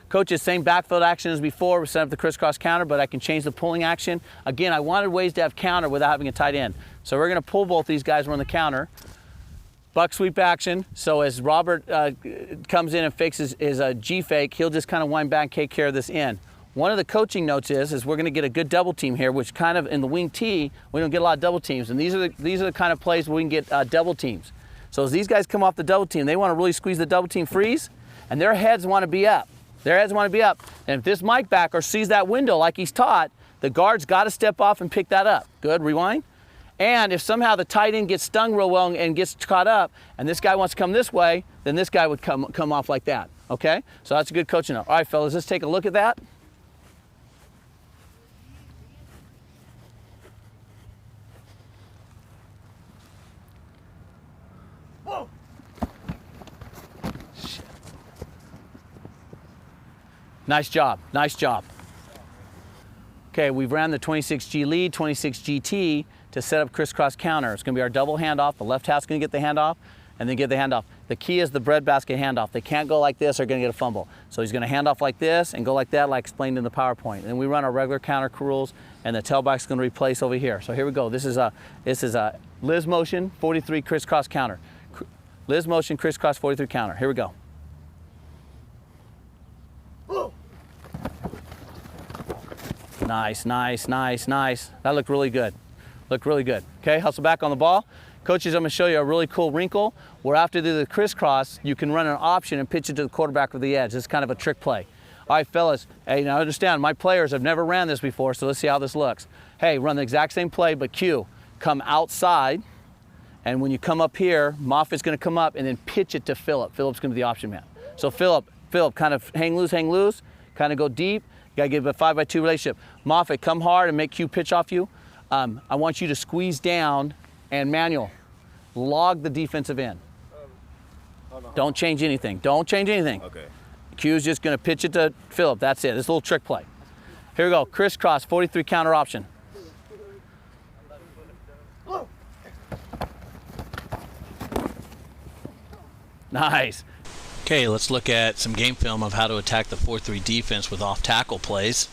Coaches, same backfield action as before. We set up the crisscross counter, but I can change the pulling action. Again, I wanted ways to have counter without having a tight end. So we're going to pull both these guys on the counter. Buck sweep action. So as Robert comes in and fakes his G fake, he'll just kind of wind back and take care of this in. One of the coaching notes is we're going to get a good double team here, which kind of in the wing T, we don't get a lot of double teams. And these are the kind of plays where we can get double teams. So as these guys come off the double team, they want to really squeeze the double team freeze, and their heads want to be up. Their heads want to be up. And if this Mike backer sees that window like he's taught, the guard's got to step off and pick that up. Good, rewind. And if somehow the tight end gets stung real well and gets caught up, and this guy wants to come this way, then this guy would come off like that, okay? So that's a good coaching note. All right, fellas, let's take a look at that. Whoa. Shit. Nice job, nice job. Okay, we've ran the 26G lead, 26GT to set up crisscross counter. It's going to be our double handoff. The left half's going to get the handoff and then get the handoff. The key is the breadbasket handoff. They can't go like this or going to get a fumble. So he's going to hand off like this and go like that, like explained in the PowerPoint. And then we run our regular counter rules, and the tailback's going to replace over here. So here we go. This is a Liz motion 43 crisscross counter. Liz motion crisscross 43 counter. Here we go. Nice, nice, nice, nice. That looked really good. Looked really good. Okay, hustle back on the ball. Coaches, I'm going to show you a really cool wrinkle where after you do the crisscross, you can run an option and pitch it to the quarterback with the edge. It's kind of a trick play. All right, fellas, hey, now understand, my players have never ran this before, so let's see how this looks. Hey, run the exact same play, but Q, come outside, and when you come up here, Moffitt's going to come up and then pitch it to Phillip. Phillip's going to be the option man. So Phillip, kind of hang loose, kind of go deep. You gotta give a 5x2 relationship. Moffitt, come hard and make Q pitch off you. I want you to squeeze down and manual. Log the defensive end. Don't change anything. Don't change anything. Okay. Q's just gonna pitch it to Phillip. That's it. It's a little trick play. Here we go. Crisscross, 43 counter option. Nice. Okay, let's look at some game film of how to attack the 4-3 defense with off-tackle plays.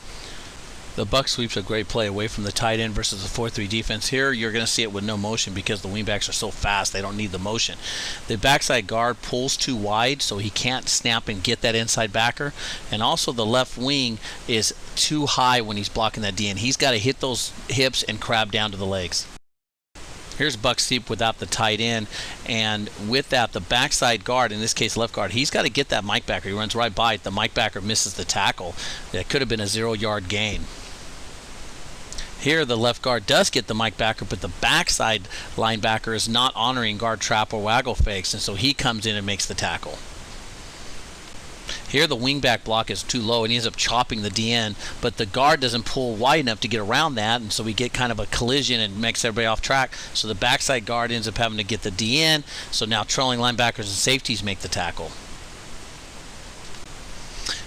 The buck sweep's a great play away from the tight end versus the 4-3 defense. Here, you're going to see it with no motion because the wingbacks are so fast, they don't need the motion. The backside guard pulls too wide, so he can't snap and get that inside backer. And also the left wing is too high when he's blocking that DN. He's got to hit those hips and crab down to the legs. Here's buck sweep without the tight end, and with that, the backside guard, in this case left guard, he's got to get that Mike backer. He runs right by it. The Mike backer misses the tackle. That could have been a 0-yard gain. Here, the left guard does get the Mike backer, but the backside linebacker is not honoring guard trap or waggle fakes, and so he comes in and makes the tackle. Here the wingback block is too low and he ends up chopping the DN, but the guard doesn't pull wide enough to get around that, and so we get kind of a collision and makes everybody off track. So the backside guard ends up having to get the DN, so now trailing linebackers and safeties make the tackle.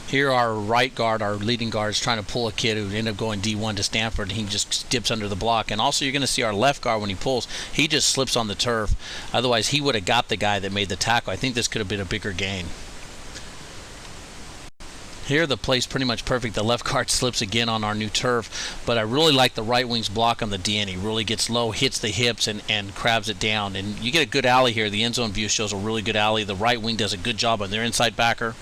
Here our right guard, our leading guard, is trying to pull a kid who ended up going D1 to Stanford, and he just dips under the block. And also you're going to see our left guard, when he pulls, he just slips on the turf. Otherwise he would have got the guy that made the tackle. I think this could have been a bigger gain. Here the play's pretty much perfect. The left guard slips again on our new turf, but I really like the right wing's block on the DN. He really gets low, hits the hips, and crabs it down. And you get a good alley here. The end zone view shows a really good alley. The right wing does a good job on their inside backer.